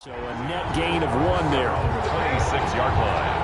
So a net gain of 1 there. 26-yard line.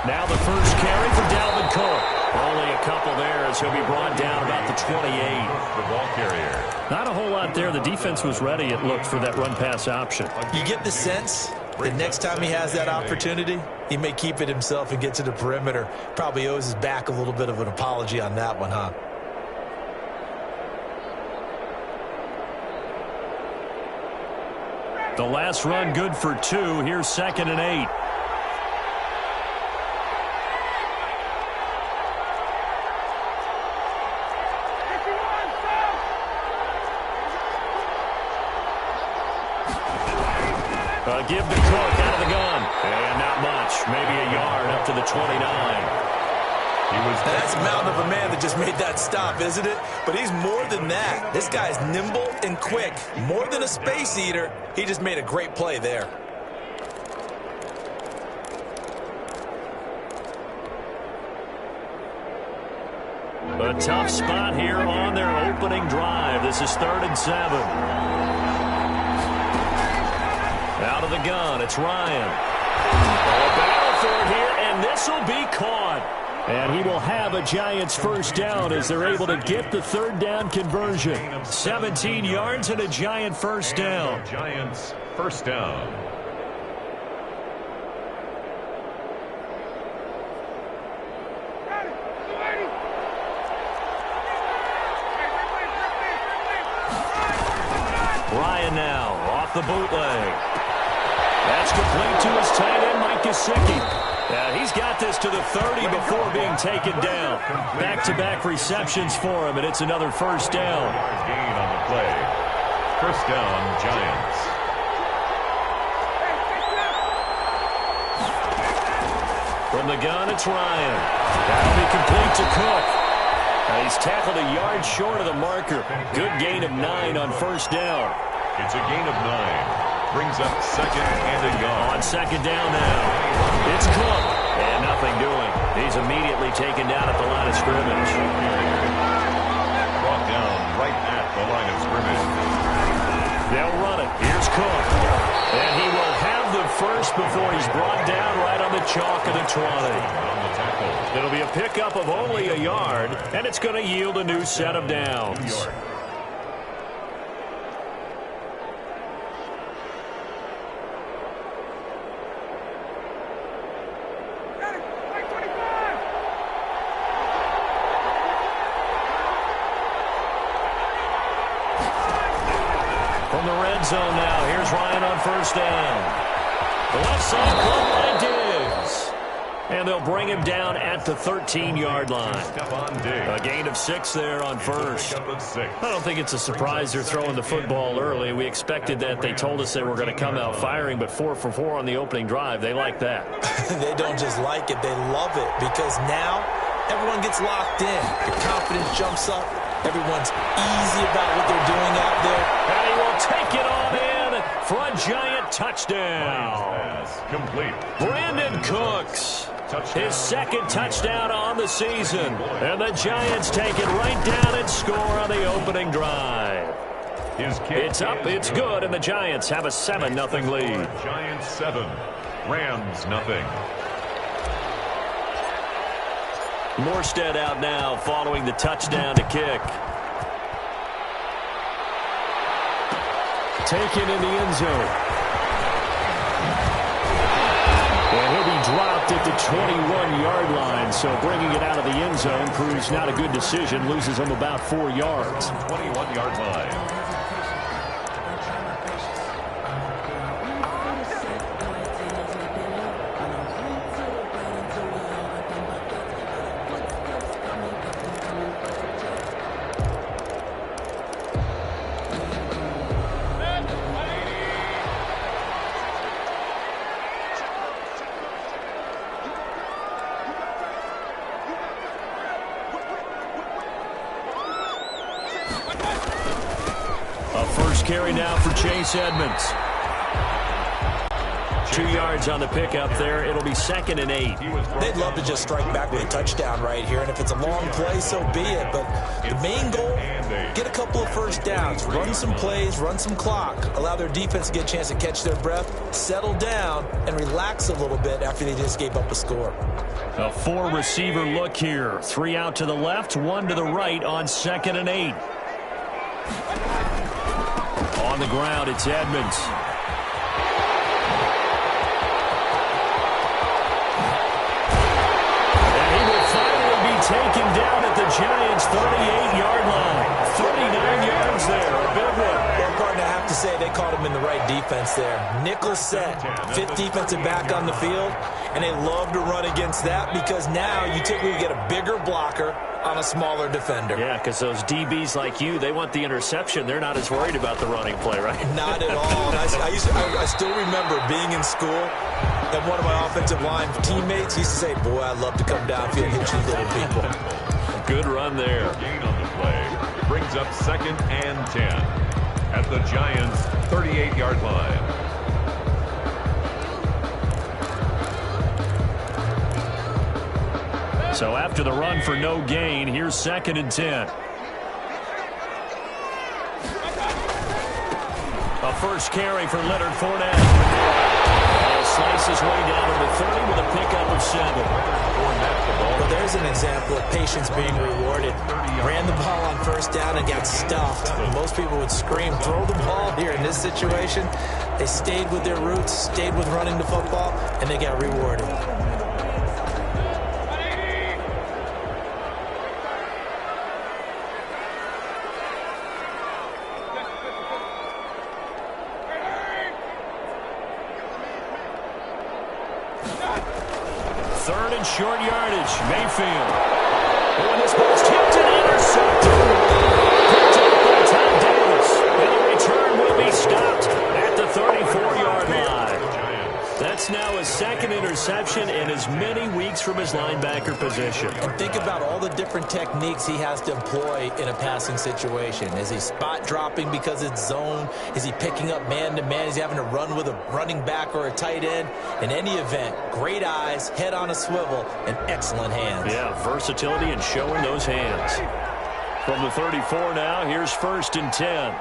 Now the first carry for Dalvin Cook. Only a couple there as he'll be brought down about the 28. The ball carrier. Not a whole lot there. The defense was ready, it looked, for that run-pass option. You get the sense that next time he has that opportunity, he may keep it himself and get to the perimeter. Probably owes his back a little bit of an apology on that one, huh? The last run good for 2. Here's 2nd and 8. Give to Cook out of the gun. And not much. Maybe a yard up to the 29. That's a mountain of a man that just made that stop, isn't it? But he's more than that. This guy's nimble and quick. More than a space eater. He just made a great play there. A tough spot here on their opening drive. This is 3rd and 7. Out of the gun, it's Ryan. A battle for it here, and this will be caught. And he will have a Giants first down as they're able to get the 3rd down conversion. 17 yards and a Giant first down. Giants first down. Ryan now off the bootleg. That's complete to his tight end, Mike Gesicki. He's got this to the 30 before being taken down. Back-to-back receptions for him, and it's another first down. Gain on the play. First down, Giants. From the gun, it's Ryan. That'll be complete to Cook. He's tackled a yard short of the marker. Good gain of 9 on first down. It's a gain of 9. Brings up 2nd and a yard. On 2nd down now. It's Cook. And nothing doing. He's immediately taken down at the line of scrimmage. Brought down right at the line of scrimmage. They'll run it. Here's Cook. And he will have the first before he's brought down right on the chalk of the 20. It'll be a pickup of only a yard, and it's going to yield a new set of downs. From the red zone now, here's Ryan on first down. The left side caught by Diggs. And they'll bring him down at the 13-yard line. A gain of 6 there on first. I don't think it's a surprise they're throwing the football early. We expected that. They told us they were going to come out firing, but 4 for 4 on the opening drive. They like that. They don't just like it, they love it, because now everyone gets locked in. The confidence jumps up. Everyone's easy about what they're doing out there. And he will take it on in for a Giant touchdown. Complete. Brandon Cooks. His 2nd touchdown on the season. And the Giants take it right down and score on the opening drive. It's up, it's good, and the Giants have a 7-0 lead. Giants 7, Rams nothing. Morstead out now following the touchdown to kick. Taken in the end zone. And he'll be dropped at the 21-yard line, so bringing it out of the end zone proves not a good decision. Loses him about 4 yards. 21-yard line. Carry now for Chase Edmonds. 2 yards on the pickup there. It'll be 2nd and 8. They'd love to just strike back with a touchdown right here, and if it's a long play, so be it. But the main goal, get a couple of first downs, run some plays, run some clock, allow their defense to get a chance to catch their breath, settle down, and relax a little bit after they just gave up a score. A 4-receiver look here. 3 out to the left, 1 to the right on 2nd and 8. On the ground, it's Edmonds. And he will finally be taken down at the Giants' 38-yard line. 39 yards there, a big one. Well, partner, I have to say they caught him in the right defense there. Nickel set, 5th defensive back on the field, and they love to run against that because now you typically get a bigger blocker on a smaller defender. Yeah, because those DBs like you, they want the interception. They're not as worried about the running play, right? Not at all. I still remember being in school, and one of my offensive line teammates used to say, boy, I'd love to come downfield and hit you little people. Good run there. Gain on the play. Brings up 2nd and 10 at the Giants' 38-yard line. So after the run for no gain, here's 2nd and 10. A first carry for Leonard Fournette. He'll slice his way down to the 30 with a pickup of 7. Well, there's an example of patience being rewarded. Ran the ball on first down and got stuffed. Most people would scream, throw the ball here. In this situation, they stayed with their roots, stayed with running the football, and they got rewarded. Short yardage, Mayfield. Oh, and this ball's tipped and intercepted. Picked up by Tom Davis. And the return will be stopped at the 34-yard line. That's now his 2nd interception in as many weeks from his linebacker position. And think about all the different techniques he has to employ in a passing situation. Is he spot dropping because it's zone? Is he picking up man-to-man? Is he having to run with a running back or a tight end? In any event, great eyes, head on a swivel, and excellent hands. Yeah, versatility and showing those hands. From the 34 now, here's 1st and 10.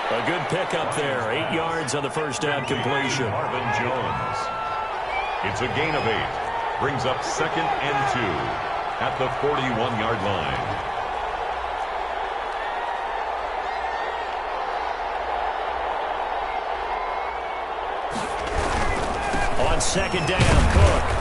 A good pickup there. 8 yards on the first down completion. Marvin Jones. It's a gain of 8. Brings up 2nd and 2 at the 41-yard line. On 2nd down, Cook.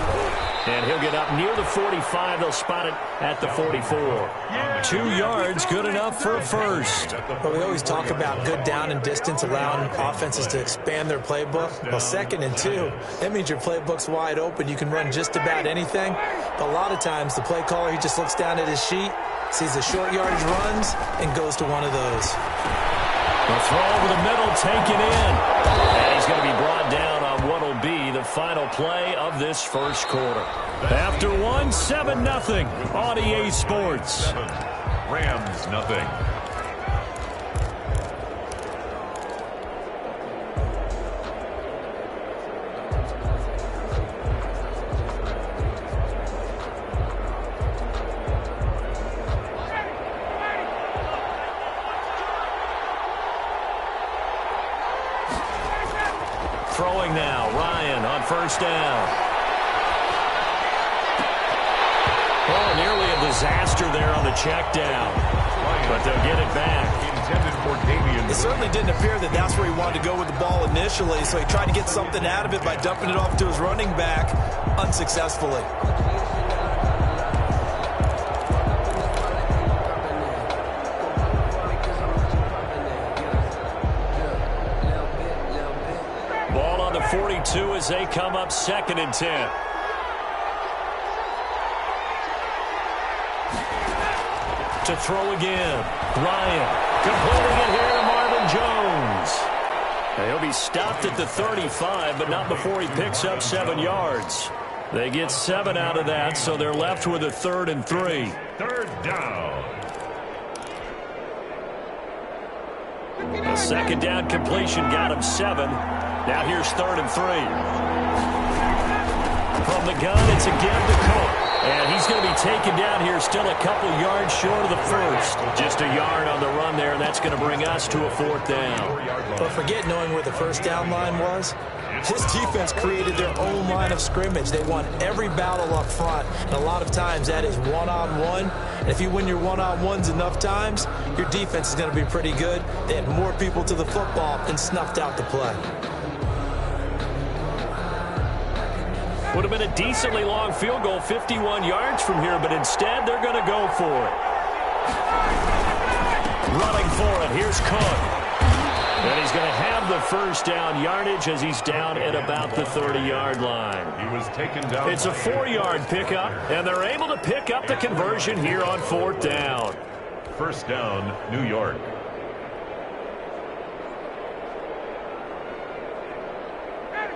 And he'll get up near the 45. They'll spot it at the 44. 2 yards, good enough for a first. Well, we always talk about good down and distance, allowing offenses to expand their playbook. Well, 2nd and 2, that means your playbook's wide open. You can run just about anything. But a lot of times, the play caller, he just looks down at his sheet, sees the short yardage runs, and goes to one of those. The throw over the middle, taken in. And he's going to be brought down on what will be the final play of this first quarter. After 1, 7-0 on EA Sports. Rams, nothing. Throwing now, Ryan on first down. Oh, nearly a disaster there on the check down. But they'll get it back. It certainly didn't appear that that's where he wanted to go with the ball initially, so he tried to get something out of it by dumping it off to his running back unsuccessfully. Ball on the 42 as they come up 2nd and 10. To throw again. Ryan completing it here to Marvin Jones. Now, he'll be stopped at the 35, but not before he picks up 7 yards. They get 7 out of that, so they're left with a 3rd and 3. 3rd down. A 2nd down completion got him 7. Now here's 3rd and 3. From the gun, it's again to Cook. And he's going to be taken down here, still a couple yards short of the first. Just a yard on the run there, and that's going to bring us to a 4th down. But forget knowing where the first down line was. This defense created their own line of scrimmage. They won every battle up front, and a lot of times that is one-on-one. And if you win your one-on-ones enough times, your defense is going to be pretty good. They had more people to the football and snuffed out the play. Would have been a decently long field goal, 51 yards from here, but instead they're going to go for it. Running for it, here's Cook. And he's going to have the first down yardage as he's down at about the 30-yard line. He was taken down. It's a 4-yard pickup, and they're able to pick up the conversion here on 4th down. 1st down, New York.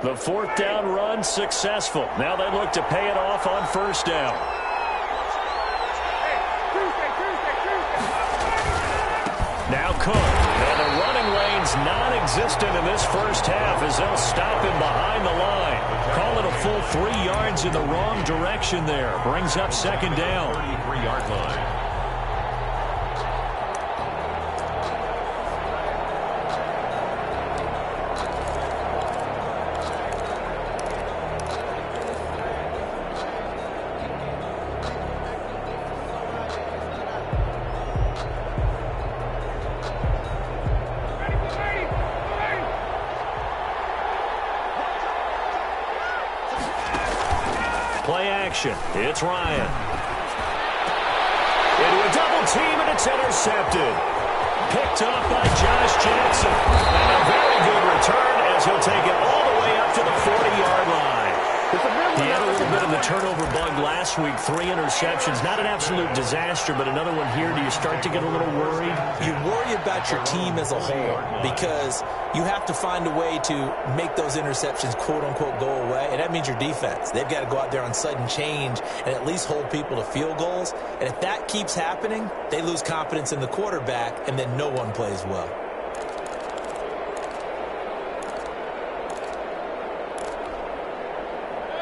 The 4th down run successful. Now they look to pay it off on 1st down. Now Cook. And the running lane's non-existent in this first half as they'll stop him behind the line. Call it a full 3 yards in the wrong direction there. Brings up 2nd down. 33-yard line. Play action. It's Ryan. Into a double team, and it's intercepted. Picked up by Josh Jackson. And a very good return as he'll take it all the way up to the 40-yard line. He had a little bit of the turnover bug last week. 3 interceptions. Not an absolute disaster, but another one here. Do you start to get a little worried? You worry about your team as a whole because you have to find a way to make those interceptions, quote-unquote, go away, and that means your defense. They've got to go out there on sudden change and at least hold people to field goals. And if that keeps happening, they lose confidence in the quarterback, and then no one plays well.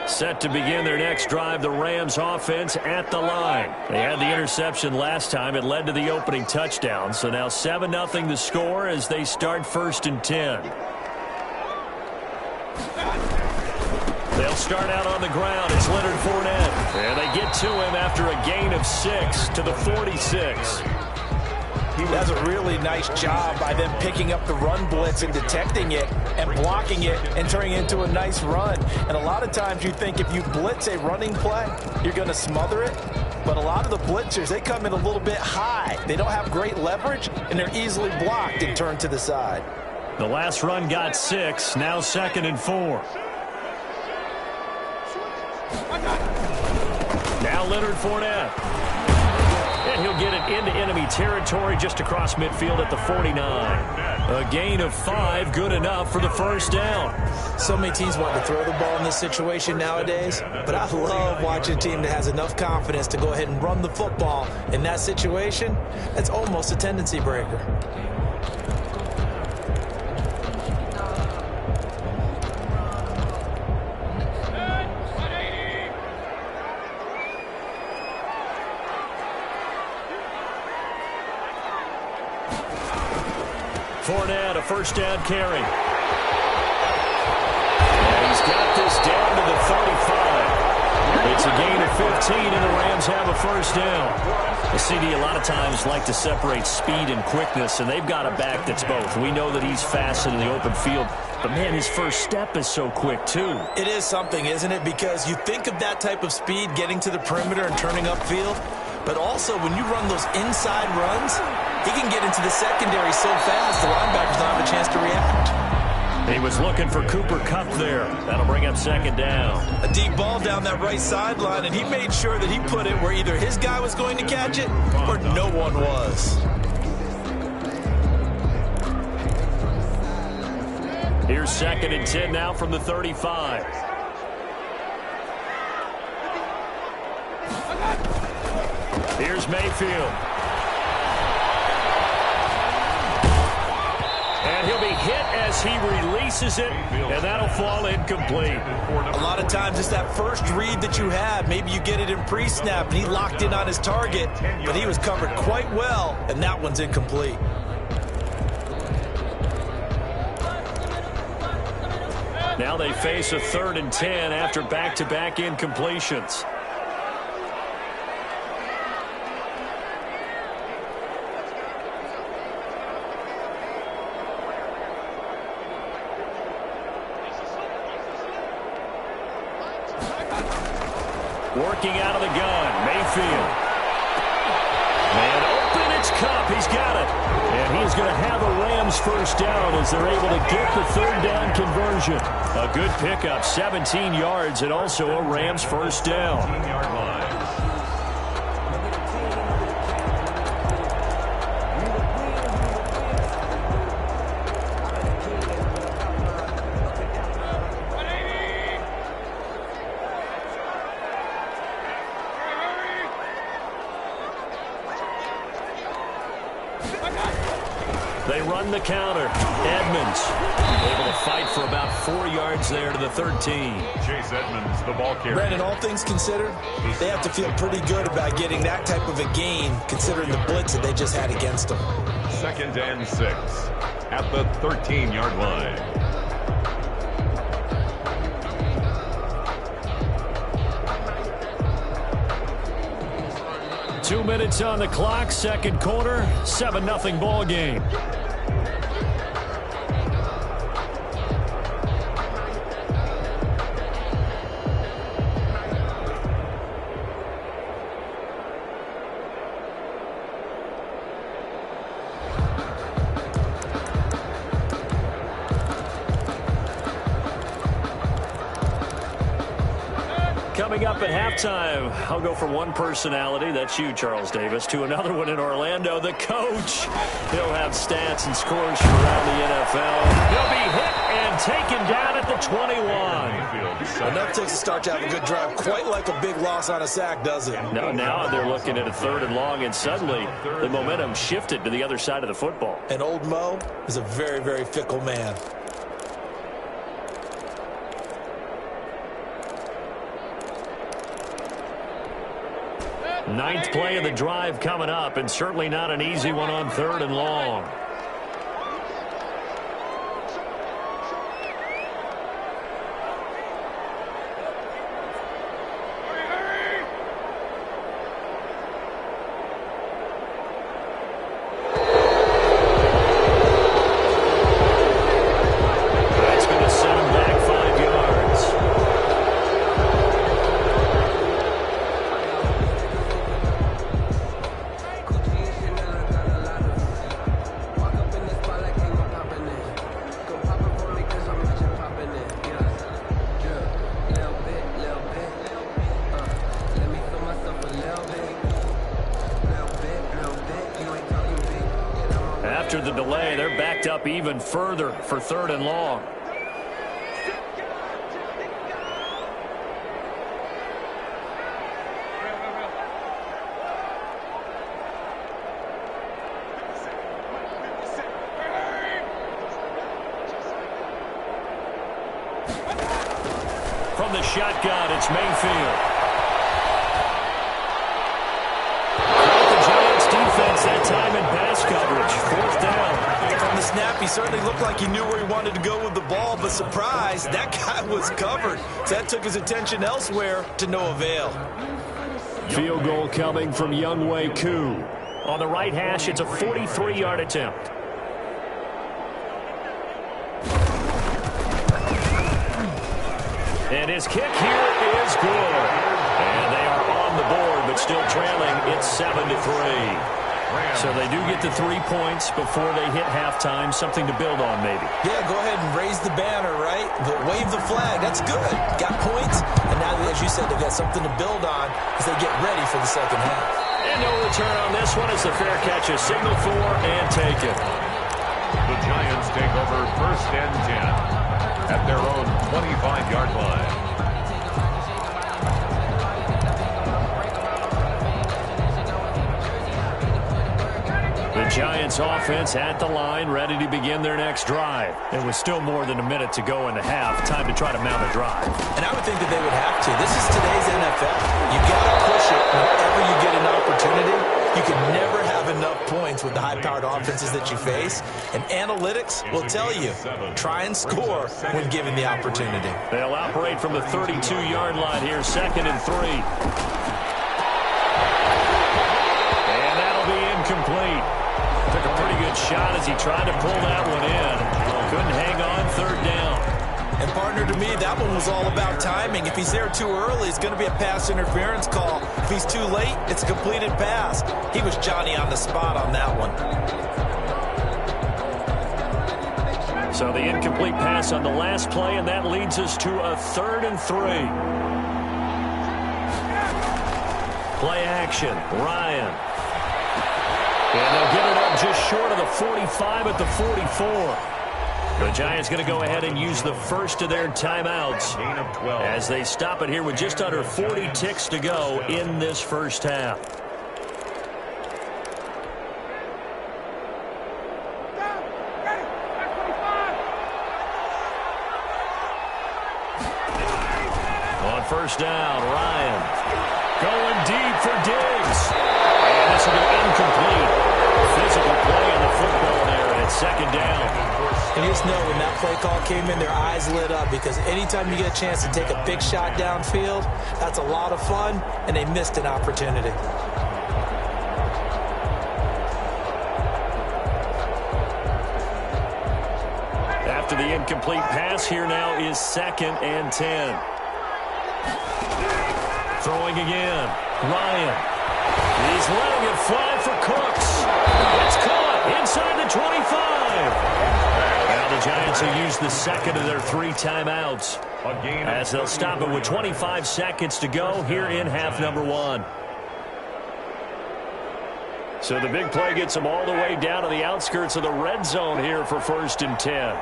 Set to begin their next drive, the Rams offense at the line. They had the interception last time. It led to the opening touchdown. So now 7-0 the score as they start 1st and 10. They'll start out on the ground. It's Leonard Fournette. And they get to him after a gain of 6 to the 46. That's a really nice job by them picking up the run blitz and detecting it and blocking it and turning it into a nice run. And a lot of times you think if you blitz a running play, you're going to smother it. But a lot of the blitzers, they come in a little bit high. They don't have great leverage, and they're easily blocked and turned to the side. The last run got 6, now 2nd and 4. Now Leonard Fournette. And he'll get it into enemy territory just across midfield at the 49. A gain of 5, good enough for the first down. So many teams want to throw the ball in this situation nowadays, but I love watching a team that has enough confidence to go ahead and run the football in that situation. That's almost a tendency breaker. Fournette, a first down carry. And he's got this down to the 35. It's a gain of 15, and the Rams have a first down. The CD a lot of times like to separate speed and quickness, and they've got a back that's both. We know that he's fast in the open field, but, man, his first step is so quick, too. It is something, isn't it? Because you think of that type of speed getting to the perimeter and turning upfield, but also when you run those inside runs, he can get into the secondary so fast the linebackers don't have a chance to react. He was looking for Cooper Kupp there. That'll bring up second down. A deep ball down that right sideline, and he made sure that he put it where either his guy was going to catch it or no one was. Here's 2nd and 10 now from the 35. Here's Mayfield. And he'll be hit as he releases it, and that'll fall incomplete. A lot of times it's that first read that you have. Maybe you get it in pre-snap, and he locked in on his target, but he was covered quite well, and that one's incomplete. Now they face a 3rd and 10 after back-to-back incompletions. Working out of the gun, Mayfield. Man open, it's Kupp. He's got it. And he's going to have a Rams first down as they're able to get the 3rd down conversion. A good pickup, 17 yards, and also a Rams first down. 15-yard line. They run the counter. Edmonds able to fight for about 4 yards there to the 13. Chase Edmonds, the ball carrier. Brandon, all things considered, they have to feel pretty good about getting that type of a gain, considering the blitz that they just had against them. 2nd and 6 at the 13-yard line. Two minutes on the clock, second quarter, 7-0 ball game. Coming up at halftime, I'll go from one personality, that's you, Charles Davis, to another one in Orlando, the coach. He'll have stats and scores from around the NFL. He'll be hit and taken down at the 21. Enough takes a start to have a good drive, quite like a big loss on a sack, does it? No, now they're looking at a 3rd and long, and suddenly the momentum shifted to the other side of the football. And old Mo is a very, very fickle man. Ninth play of the drive coming up, and certainly not an easy one on 3rd and long. After the delay, they're backed up even further for 3rd and long. From the shotgun, it's Mayfield. Defense that time in pass coverage. 4th down. From the snap, he certainly looked like he knew where he wanted to go with the ball, but surprise, that guy was covered. So that took his attention elsewhere to no avail. Field goal coming from Younghoe Koo. On the right hash, it's a 43-yard attempt. And his kick here is good. And they are on the board, but still trailing. It's 7-3. So they do get the 3 points before they hit halftime. Something to build on, maybe. Yeah, go ahead and raise the banner, right? Wave the flag. That's good. Got points. And now, as you said, they've got something to build on as they get ready for the second half. And no return on this one as the fair catch is signaled for and taken. The Giants take over 1st and 10 at their own 25-yard line. The Giants offense at the line, ready to begin their next drive. It was still more than a minute to go in the half. Time to try to mount a drive. And I would think that they would have to. This is today's NFL. You got to push it whenever you get an opportunity. You can never have enough points with the high-powered offenses that you face. And analytics will tell you, try and score when given the opportunity. They'll operate from the 32-yard line here, 2nd and 3. And that'll be incomplete. Took a pretty good shot as he tried to pull that one in. Couldn't hang on, 3rd down. And, partner, to me, that one was all about timing. If he's there too early, it's going to be a pass interference call. If he's too late, it's a completed pass. He was Johnny on the spot on that one. So the incomplete pass on the last play, and that leads us to a 3rd and 3. Play action, Ryan. And they'll get it up just short of the 45 at the 44. The Giants going to go ahead and use the first of their timeouts as they stop it here with just under 40 ticks to go in this first half. On 1st down, Ryan going deep for Diggs. And this will be incomplete. Physical play in the football there, and it's 2nd down. And you just know when that play call came in, their eyes lit up because anytime you get a chance to take a big shot downfield, that's a lot of fun, and they missed an opportunity. After the incomplete pass, here now is 2nd and 10. Throwing again, Ryan. He's letting it fly for Cooks. It's caught inside the 25. Now the Giants will use the 2nd of their 3 timeouts as they'll stop it with 25 seconds to go here in half number 1. So the big play gets them all the way down to the outskirts of the red zone here for 1st and 10.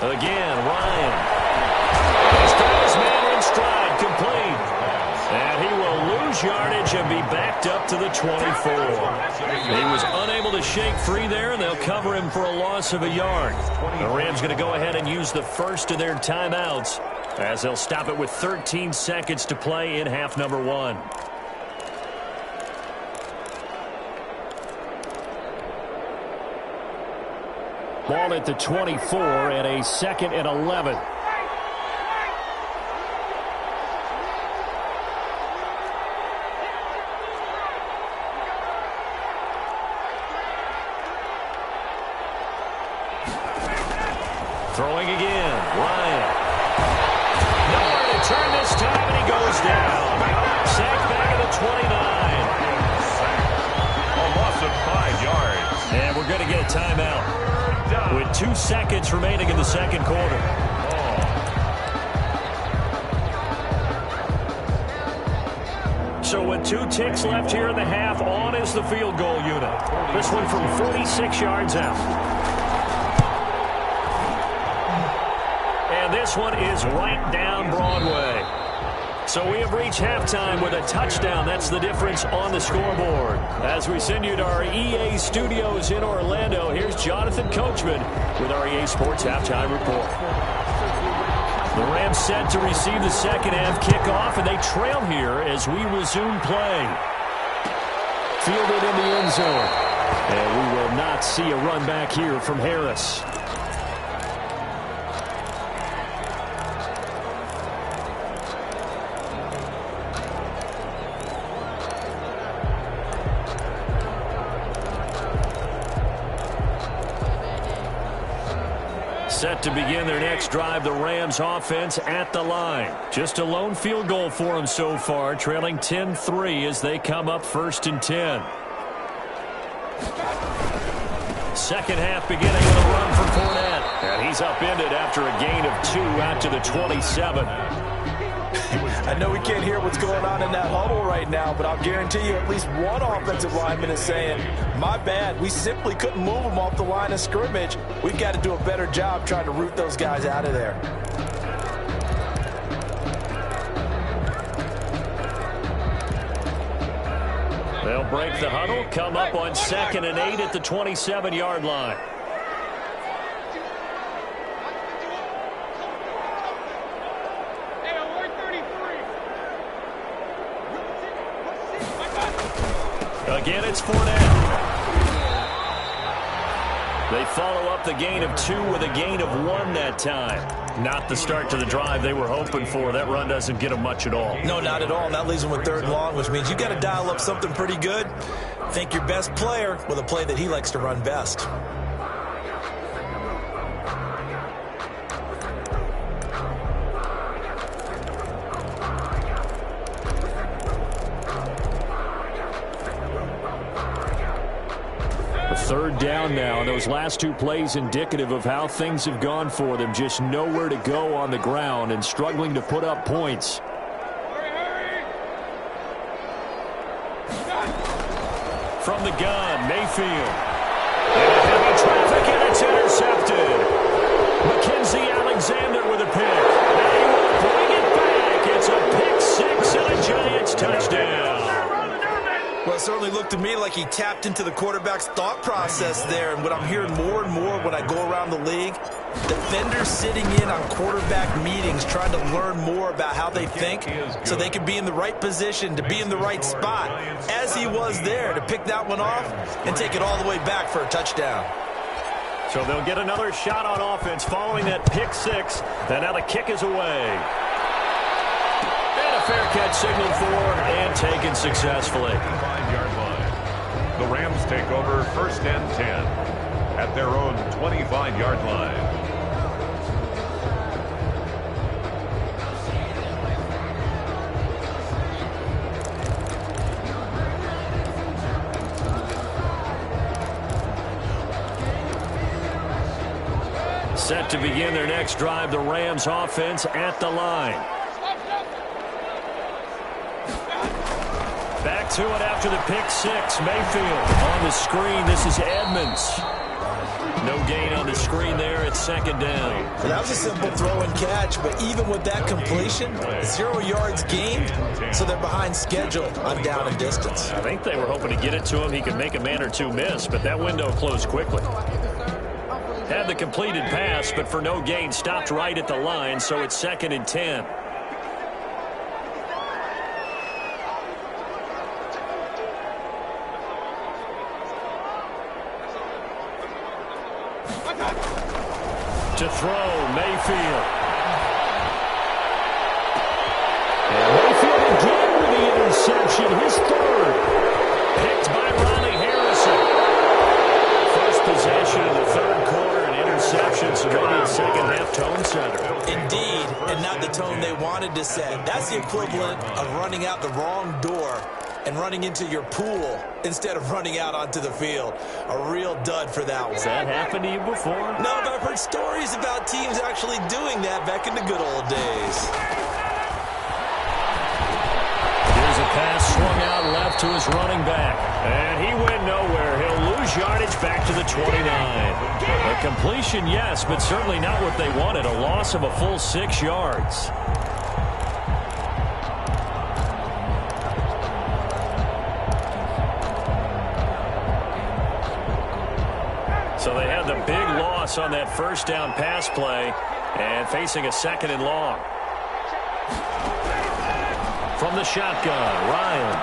Again, Ryan. He's got his man in stride, complete. And he will lose yardage and be backed up to the 24. He was unable to shake free there, and they'll cover him for a loss of a yard. The Rams going to go ahead and use the first of their timeouts as they'll stop it with 13 seconds to play in half number 1. Ball at the 24 and a 2nd and 11. Throwing again, Ryan. Nowhere to turn this time, and he goes down. Sacked back at the 29. A loss of 5 yards. And we're going to get a timeout with 2 seconds remaining in the second quarter. So with 2 ticks left here in the half, on is the field goal unit. This one from 46 yards out. And this one is right down Broadway. So we have reached halftime with a touchdown. That's the difference on the scoreboard. As we send you to our EA studios in Orlando, here's Jonathan Coachman with our EA Sports Halftime Report. The Rams set to receive the second half kickoff, and they trail here as we resume play. Fielded in the end zone. And we will not see a run back here from Harris. Set to begin their next drive, the Rams offense at the line. Just a lone field goal for them so far, trailing 10-3 as they come up 1st and 10. Second half beginning with a run from Fournette. And he's upended after a gain of 2 out to the 27. I know we can't hear what's going on in that huddle right now, but I'll guarantee you at least one offensive lineman is saying, my bad, we simply couldn't move them off the line of scrimmage. We've got to do a better job trying to root those guys out of there. They'll break the huddle, come up on 2nd and 8 at the 27-yard line. Again, it's Fournette. They follow up the gain of 2 with a gain of 1 that time. Not the start to the drive they were hoping for. That run doesn't get them much at all. No, not at all. And that leaves them with 3rd and long, which means you got to dial up something pretty good. Think your best player with a play that he likes to run best. Third down now. Those last 2 plays indicative of how things have gone for them. Just nowhere to go on the ground and struggling to put up points. From the gun, Mayfield. And heavy traffic, and it's intercepted. Mackenzie Alexander with a pick. They will bring it back. It's a pick 6 and a Giants touchdown. Well, it certainly looked to me like he tapped into the quarterback's thought process there. And what I'm hearing more and more when I go around the league, defenders sitting in on quarterback meetings trying to learn more about how they think so they can be in the right position to be in the right spot, as he was there to pick that one off and take it all the way back for a touchdown. So they'll get another shot on offense following that pick 6. And now the kick is away. Fair catch signaled for and taken successfully. 25-yard line. The Rams take over 1st and 10 at their own 25-yard line. Set to begin their next drive, the Rams offense at the line. Back to it after the pick 6. Mayfield on the screen. This is Edmonds. No gain on the screen there. It's 2nd down. So that was a simple throw and catch, but even with that completion, 0 yards gained, so they're behind schedule on down and distance. I think they were hoping to get it to him. He could make a man or 2 miss, but that window closed quickly. Had the completed pass, but for no gain, stopped right at the line, so it's 2nd and 10. To throw, Mayfield. And Mayfield again with the interception, his 3rd. Picked by Ronnie Harrison. First possession of the 3rd quarter, an interception, so maybe a second-half tone setter. Indeed, and not the tone they wanted to set. That's the equivalent of running out the wrong door and running into your pool instead of running out onto the field. A real dud for that one. Has that happened to you before? No, but I've heard stories about teams actually doing that back in the good old days. Here's a pass swung out left to his running back. And he went nowhere. He'll lose yardage back to the 29. A completion, yes, but certainly not what they wanted. A loss of a full 6 yards. So they had the big loss on that 1st down pass play. And facing a 2nd and long. From the shotgun, Ryan.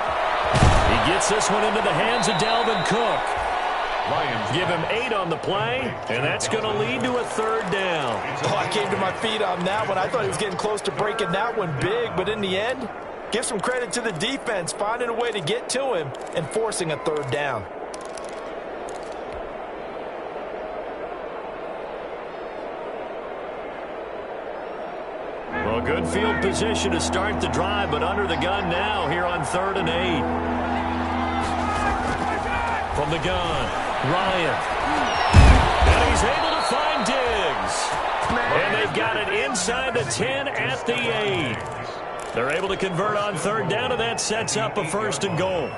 He gets this one into the hands of Dalvin Cook. Lions Give him 8 on the play, and that's going to lead to a 3rd down. Oh, I came to my feet on that one. I thought he was getting close to breaking that one big, but in the end, give some credit to the defense, finding a way to get to him and forcing a 3rd down. Well, good field position to start the drive, but under the gun now here on 3rd and 8. From the gun, Ryan. And he's able to find Diggs. And they've got it inside the 10 at the 8. They're able to convert on 3rd down, and that sets up a 1st and goal.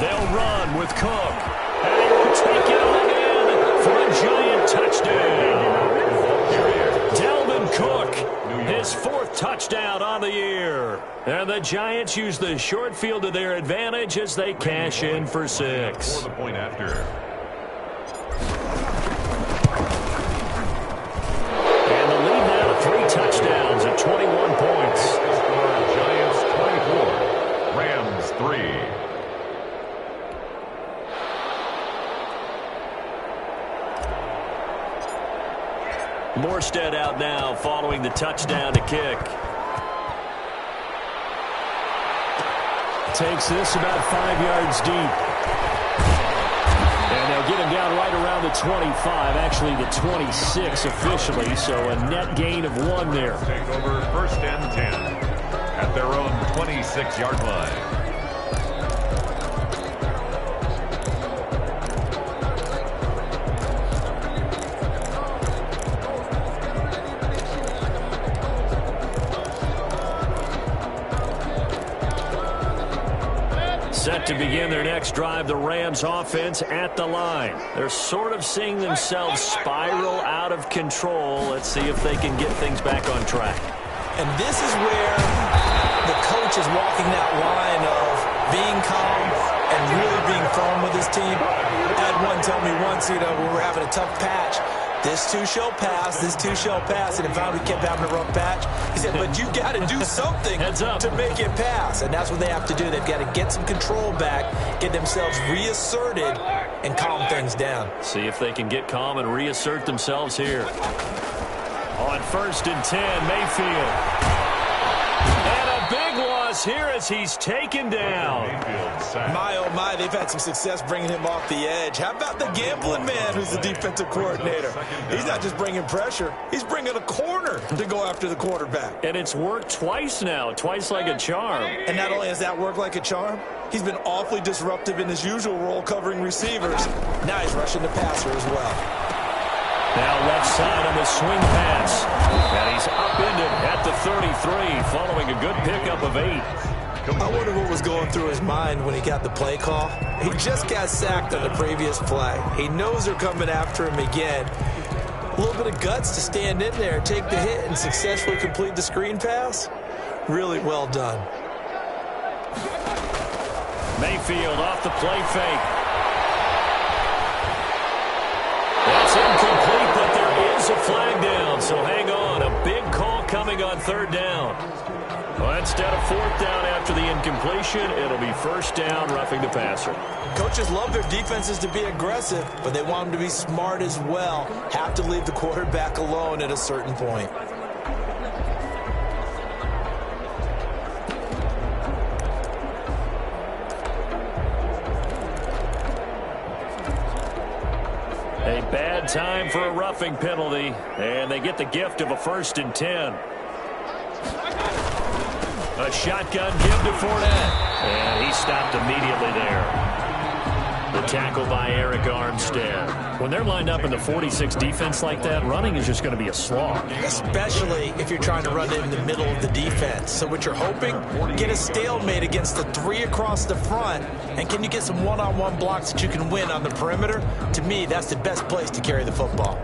They'll run with Cook. And he will take it on in for a giant touchdown. Dalvin Cook, his 4th touchdown on the year. And the Giants use the short field to their advantage as they cash in for 6. For the point after. And the lead now to 3 touchdowns at 21 points. Giants 24, Rams 3. Morstead out now following the touchdown to kick. Takes this about 5 yards deep. And they'll get him down right around the 25, actually the 26 officially, so a net gain of 1 there. Take over 1st and 10 at their own 26-yard line. Set to begin their next drive, the Rams offense at the line. They're sort of seeing themselves spiral out of control. Let's see if they can get things back on track. And this is where the coach is walking that line of being calm and really being firm with his team. I had one tell me once, when we were having a tough patch, this too shall pass, this too shall pass. And if we kept having a rough patch, he said, but you got to do something to make it pass. And that's what they have to do. They've got to get some control back, get themselves reasserted, and calm things down. See if they can get calm and reassert themselves here. On 1st and 10, Mayfield. And a big loss here as he's taken down. My, oh my, they've had some success bringing him off the edge. How about the gambling man who's the defensive coordinator? He's not just bringing pressure. He's bringing a corner to go after the quarterback. And it's worked twice now, twice like a charm. And not only has that worked like a charm, he's been awfully disruptive in his usual role covering receivers. Now he's rushing the passer as well. Now left side on the swing pass. And he's upended at the 33 following a good pickup of 8. I wonder what was going through his mind when he got the play call. He just got sacked on the previous play. He knows they're coming after him again. A little bit of guts to stand in there, take the hit, and successfully complete the screen pass. Really well done. Mayfield off the play fake. That's incomplete, but there is a flag down, so hang on. A big call coming on 3rd down. Well, instead of 4th down after the incompletion, it'll be 1st down, roughing the passer. Coaches love their defenses to be aggressive, but they want them to be smart as well. Have to leave the quarterback alone at a certain point. A bad time for a roughing penalty, and they get the gift of a 1st and 10. A shotgun give to Fournette, and he stopped immediately there. The tackle by Eric Armstead. When they're lined up in the 46 defense like that, running is just going to be a slog. Especially if you're trying to run it in the middle of the defense. So what you're hoping, get a stalemate against the 3 across the front, and can you get some one-on-one blocks that you can win on the perimeter? To me, that's the best place to carry the football.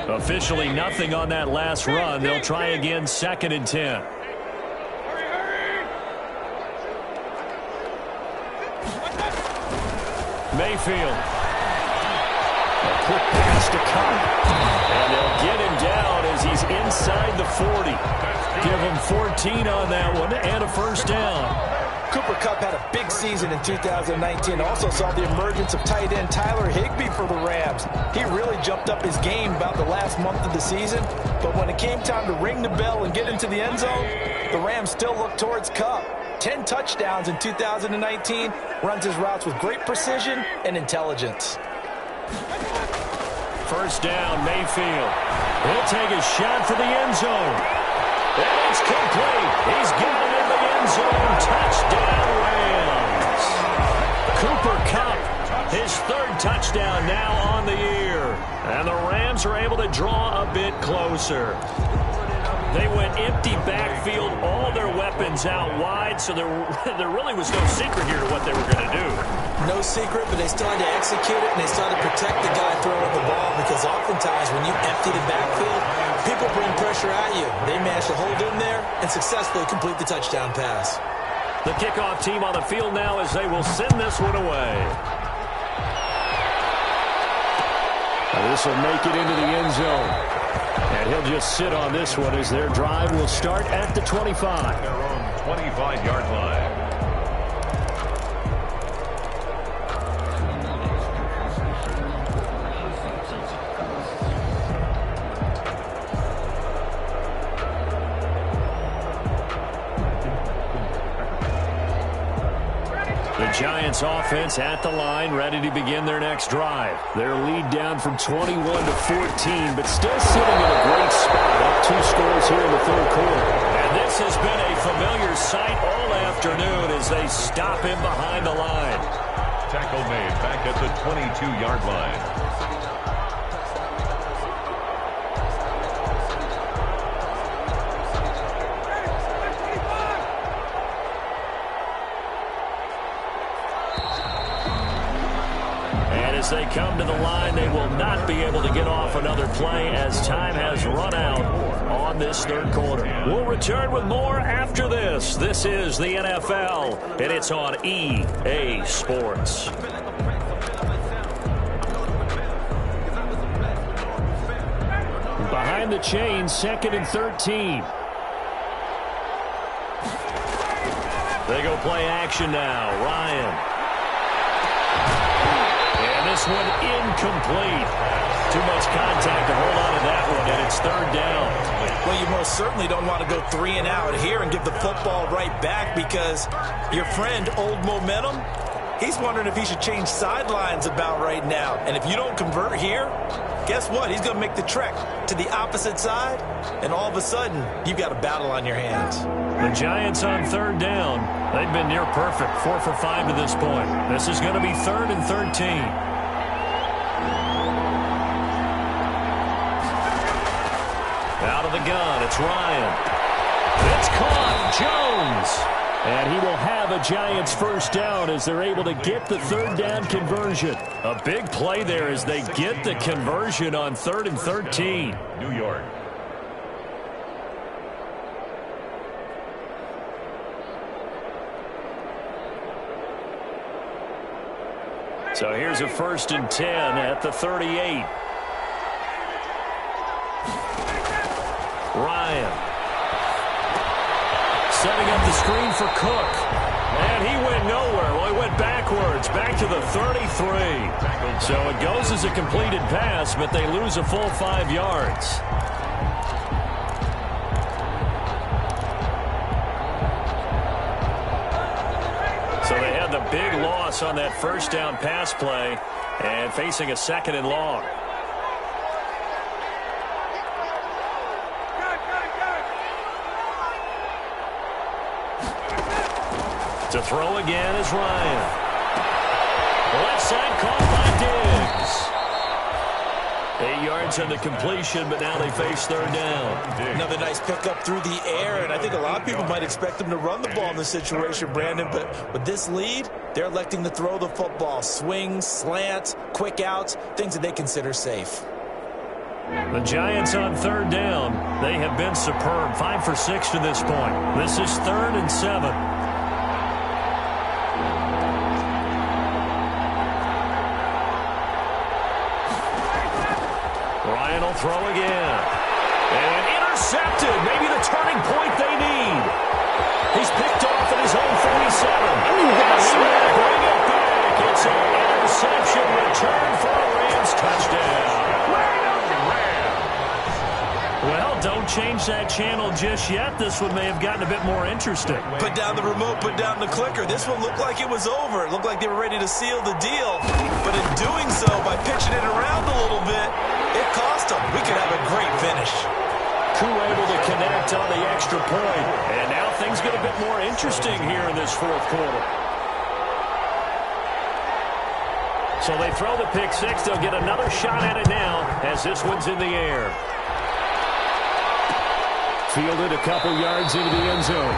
Officially nothing on that last run. They'll try again, 2nd and 10. Mayfield. A quick pass to Cobb. And they'll get him down as he's inside the 40. Give him 14 on that one and a first down. Cooper Kupp had a big season in 2019. Also saw the emergence of tight end Tyler Higbee for the Rams. He really jumped up his game about the last month of the season. But when it came time to ring the bell and get into the end zone, the Rams still looked towards Kupp. 10 touchdowns in 2019, runs his routes with great precision and intelligence. First down, Mayfield. He'll take a shot for the end zone. And it's complete. He's got it in the end zone. Touchdown, Rams. Cooper Kupp, his 3rd touchdown now on the year. And the Rams are able to draw a bit closer. They went empty backfield, all their weapons out wide, so there really was no secret here to what they were going to do. No secret, but they still had to execute it, and they still had to protect the guy throwing the ball, because oftentimes when you empty the backfield, people bring pressure at you. They managed to hold in there and successfully complete the touchdown pass. The kickoff team on the field now as they will send this one away. This will make it into the end zone. And he'll just sit on this one as their drive will start at the 25. Their own 25-yard line. The Giants offense at the line, ready to begin their next drive. Their lead down from 21 to 14, but still sitting in a great spot. Up 2 scores here in the 3rd quarter. And this has been a familiar sight all afternoon as they stop him behind the line. Tackle made back at the 22-yard line. As they come to the line, they will not be able to get off another play as time has run out on this 3rd quarter. We'll return with more after this. This is the NFL, and it's on EA Sports. Behind the chains, 2nd and 13. They go play action now. Ryan. This one incomplete. Too much contact to hold on to that one, and it's 3rd down. Well, you most certainly don't want to go 3 and out here and give the football right back, because your friend, Old Momentum, he's wondering if he should change sidelines about right now. And if you don't convert here, guess what? He's going to make the trek to the opposite side, and all of a sudden, you've got a battle on your hands. The Giants on 3rd down. They've been near perfect, 4 for 5 to this point. This is going to be 3rd and 13. Out of the gun, it's Ryan. It's caught, Jones. And he will have a Giants first down as they're able to get the 3rd down conversion. A big play there as they get the conversion on 3rd and 13. New York. So here's a 1st and 10 at the 38. Ryan. Setting up the screen for Cook. And he went nowhere. Well, he went backwards, back to the 33. So it goes as a completed pass, but they lose a full 5 yards. So they had the big loss on that 1st down pass play and facing a 2nd and long. To throw again is Ryan. Left side caught by Diggs. 8 yards on the completion, but now they face 3rd down. Another nice pickup through the air, and I think a lot of people might expect them to run the ball in this situation, Brandon, but with this lead, they're electing to throw the football. Swings, slants, quick outs, things that they consider safe. The Giants on third down. They have been superb. 5 for 6 to this point. This is 3rd and 7. Ryan will throw again. And intercepted. Maybe the turning point they need. He's picked off at his own 47. Bring it back. It's an interception return for a Rams touchdown. Well, don't change that channel just yet. This one may have gotten a bit more interesting. Put down the remote, put down the clicker. This one looked like it was over. It looked like they were ready to seal the deal. But in doing so, by pitching it around a little bit, it cost them. We could have a great finish. Koo able to connect on the extra point. And now things get a bit more interesting here in this fourth quarter. So they throw the pick six. They'll get another shot at it now as this one's in the air. Fielded a couple yards into the end zone.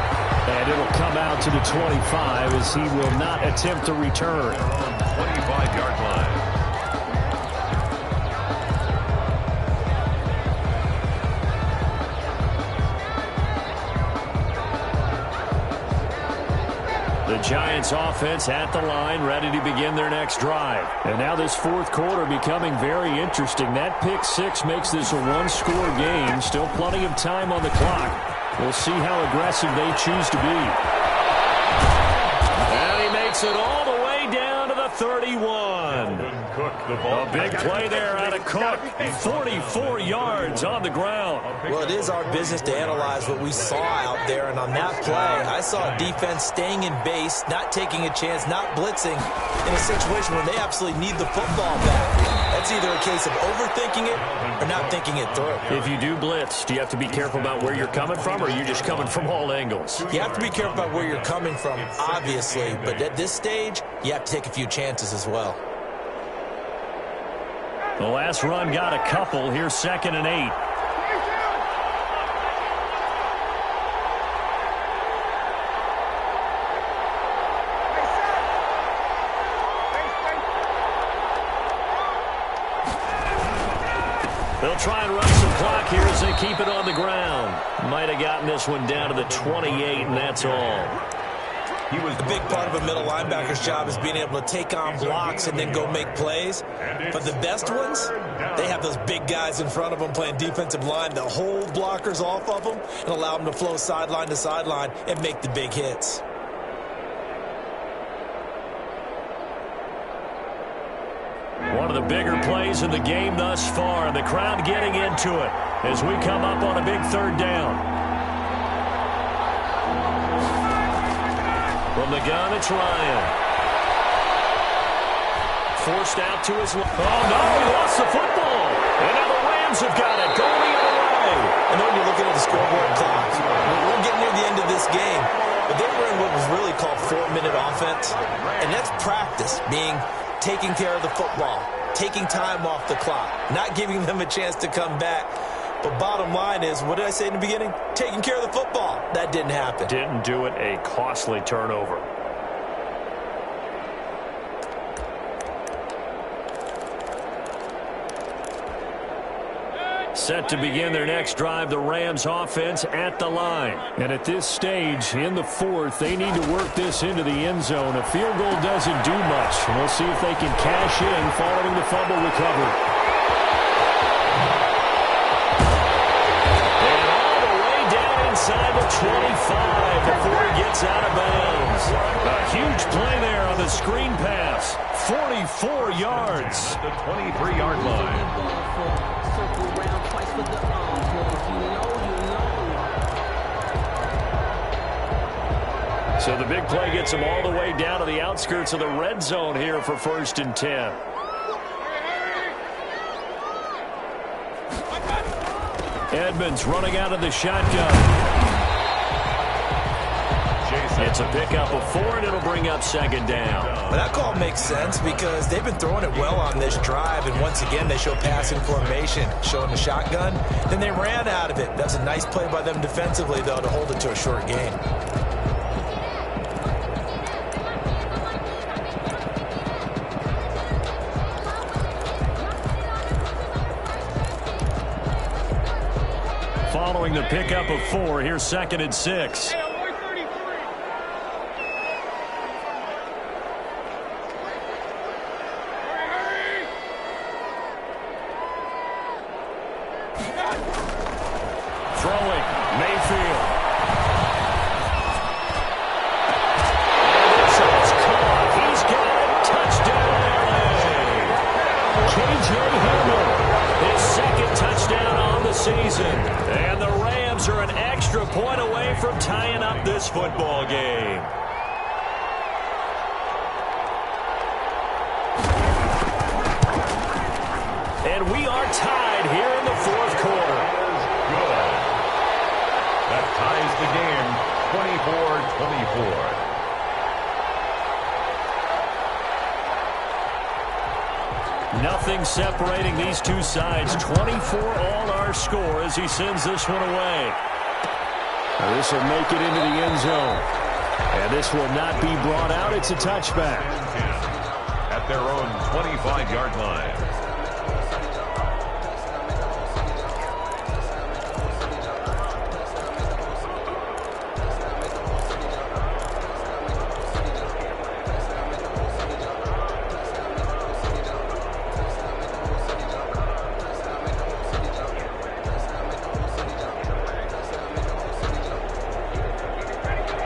And it'll come out to the 25 as he will not attempt to return. 25-yard line. The Giants offense at the line, ready to begin their next drive. And now this fourth quarter becoming very interesting. That pick six makes this a one-score game. Still plenty of time on the clock. We'll see how aggressive they choose to be. And he makes it all the way down to the 31. A big play there out of Cook. 44 yards on the ground. Well, it is our business to analyze what we saw out there. And on that play, I saw a defense staying in base, not taking a chance, not blitzing in a situation where they absolutely need the football back. That's either a case of overthinking it or not thinking it through. If you do blitz, do you have to be careful about where you're coming from, or are you just coming from all angles? You have to be careful about where you're coming from, obviously. But at this stage, you have to take a few chances as well. The last run got a couple. Here's 2nd and 8. They'll try and run some clock here as they keep it on the ground. Might have gotten this one down to the 28, and that's all. A big part of a middle linebacker's job is being able to take on blocks and then go make plays. But the best ones, they have those big guys in front of them playing defensive line that hold blockers off of them and allow them to flow sideline to sideline and make the big hits. One of the bigger plays in the game thus far, and the crowd getting into it as we come up on a big 3rd down. From the gun, it's Ryan. Forced out to his left. Oh, no, he lost the football. And now the Rams have got it going the other way. I know you're looking at the scoreboard clock. We're getting near the end of this game. But they were in what was really called 4-minute offense. And that's practice, being taking care of the football, taking time off the clock, not giving them a chance to come back. But bottom line is, what did I say in the beginning? Taking care of the football. That didn't happen. Didn't do it. A costly turnover. Set to begin their next drive, the Rams offense at the line. And at this stage, in the fourth, they need to work this into the end zone. A field goal doesn't do much. And we'll see if they can cash in following the fumble recovery. Inside the 25 before he gets out of bounds. A huge play there on the screen pass. 44 yards. The 23-yard line. So the big play gets him all the way down to the outskirts of the red zone here for 1st and 10. Edmonds running out of the shotgun. It's a pickup of 4, and it'll bring up 2nd down. But that call makes sense because they've been throwing it well on this drive, and once again they show passing formation, showing the shotgun. Then they ran out of it. That's a nice play by them defensively, though, to hold it to a short game. following the pickup of 4. Here's 2nd and 6. Throwing, Mayfield. And it's caught. He's got it. Touchdown, LA. KJ Hamler, his 2nd touchdown on the season. And the Rams are an extra point away from tying up this football game. And we are tied here in the 4th quarter. Good. That ties the game 24-24. Nothing separating these two sides. 24 all our score as he sends this one away. Now this will make it into the end zone. And this will not be brought out. It's a touchback. At their own 25-yard line.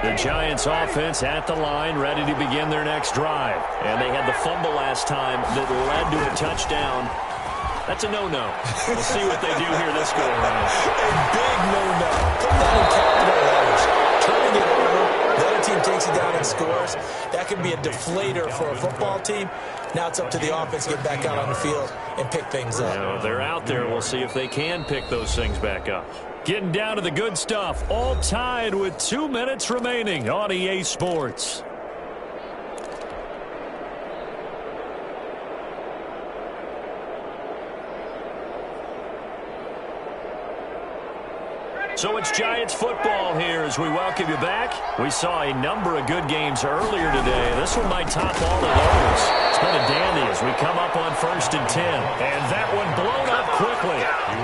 The Giants offense at the line, ready to begin their next drive. And they had the fumble last time that led to a touchdown. That's a no-no. We'll see what they do here this go-around. A big no-no. Put that in capital letters. Turning it over, the other team takes it down and scores. That could be a deflator for a football team. Now it's up to the offense to get back out on the field and pick things up. Now, they're out there. We'll see if they can pick those things back up. Getting down to the good stuff. All tied with 2 minutes remaining on EA Sports. So it's Giants football here as we welcome you back. We saw a number of good games earlier today. This one might top all of those. It's been a dandy as we come up on 1st and 10. And that one blown up quickly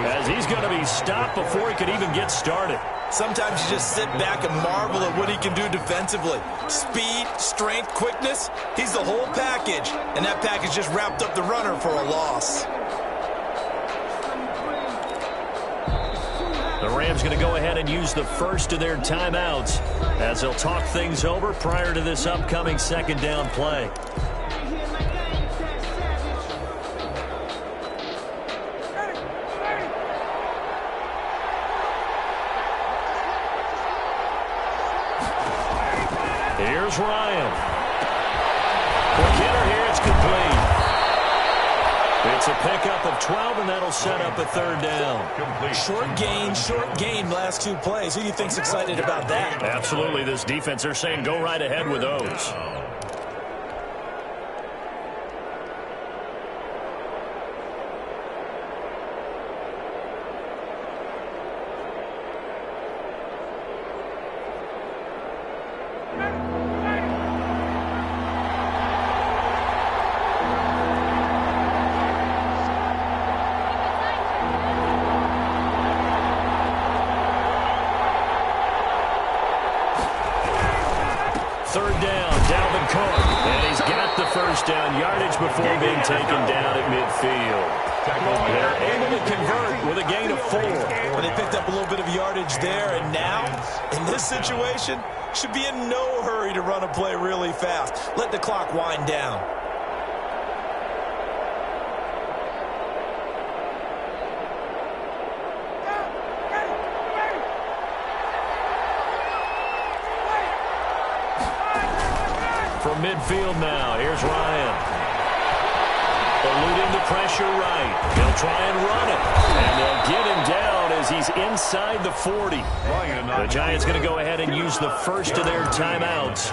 as he's going to be stopped before he could even get started. Sometimes you just sit back and marvel at what he can do defensively. Speed, strength, quickness, he's the whole package. And that package just wrapped up the runner for a loss. The Rams going to go ahead and use the first of their timeouts as they'll talk things over prior to this upcoming 2nd down play. Here's Ryan. Quick hitter here, it's complete. It's a pickup of 12, and that'll set up a 3rd down. Short gain last 2 plays. Who do you think's excited about that? Absolutely, this defense, they're saying go right ahead with those. Yardage before being taken down at midfield. They're able to convert with a gain of 4. Well, they picked up a little bit of yardage there, and now, in this situation, should be in no hurry to run a play really fast. Let the clock wind down. From midfield now, here's Ryan. Eluding the pressure right. They'll try and run it. And they'll get him down as he's inside the 40. The Giants going to go ahead and use the first of their timeouts,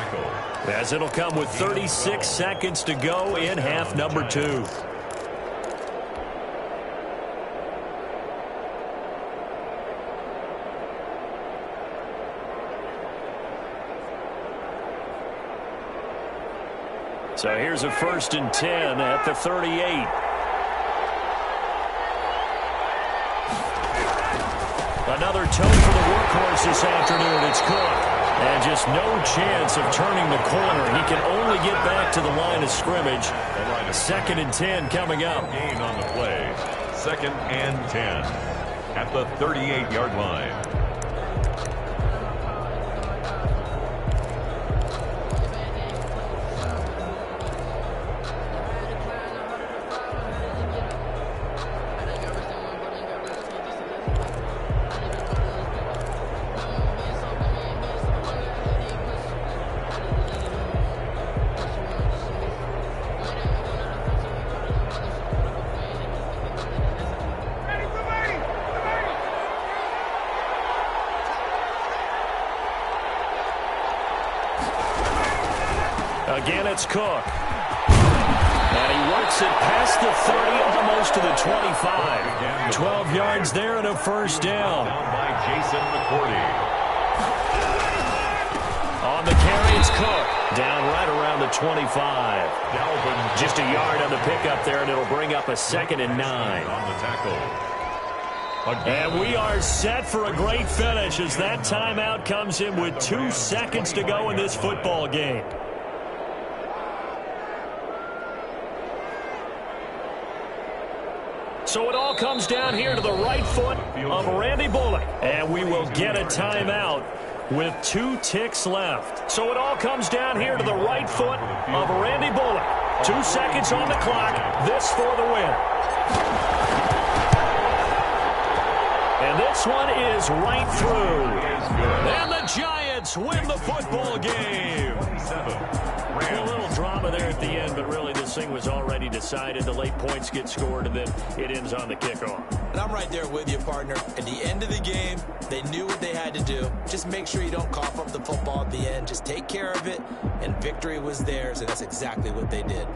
as it'll come with 36 seconds to go in half number 2. So here's a 1st and 10 at the 38. Another toe for the workhorse this afternoon. It's Cook. And just no chance of turning the corner. He can only get back to the line of scrimmage. 2nd and 10 coming up. Gain on the play. 2nd and 10 at the 38-yard line. Again, it's Cook. And he works it past the 30, almost to the 25. 12 yards there and a first down. By Jason McCourty. On the carry, it's Cook. Down right around the 25. Dalvin Just a yard on the pickup there, and it'll bring up a 2nd and 9. on the tackle. And we are set for a great finish as that timeout comes in with 2 seconds to go in this football game. So it all comes down here to the right foot of Randy Bullock. And we will get a timeout with 2 ticks left. So it all comes down here to the right foot of Randy Bullock. 2 seconds on the clock. This for the win. And this one is right through. And the Giants win the football game. A little drama there at the end, but really this thing was already decided. The late points get scored, and then it ends on the kickoff. And I'm right there with you, partner. At the end of the game, they knew what they had to do. Just make sure you don't cough up the football at the end. Just take care of it, and victory was theirs, and that's exactly what they did.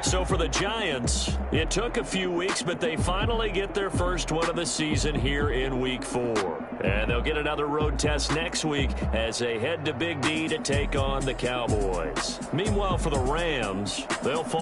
So for the Giants, it took a few weeks, but they finally get their first one of the season here in Week 4. And they'll get another road test next week as they head to Big D to take on the Cowboys. Meanwhile, for the Rams, they'll fall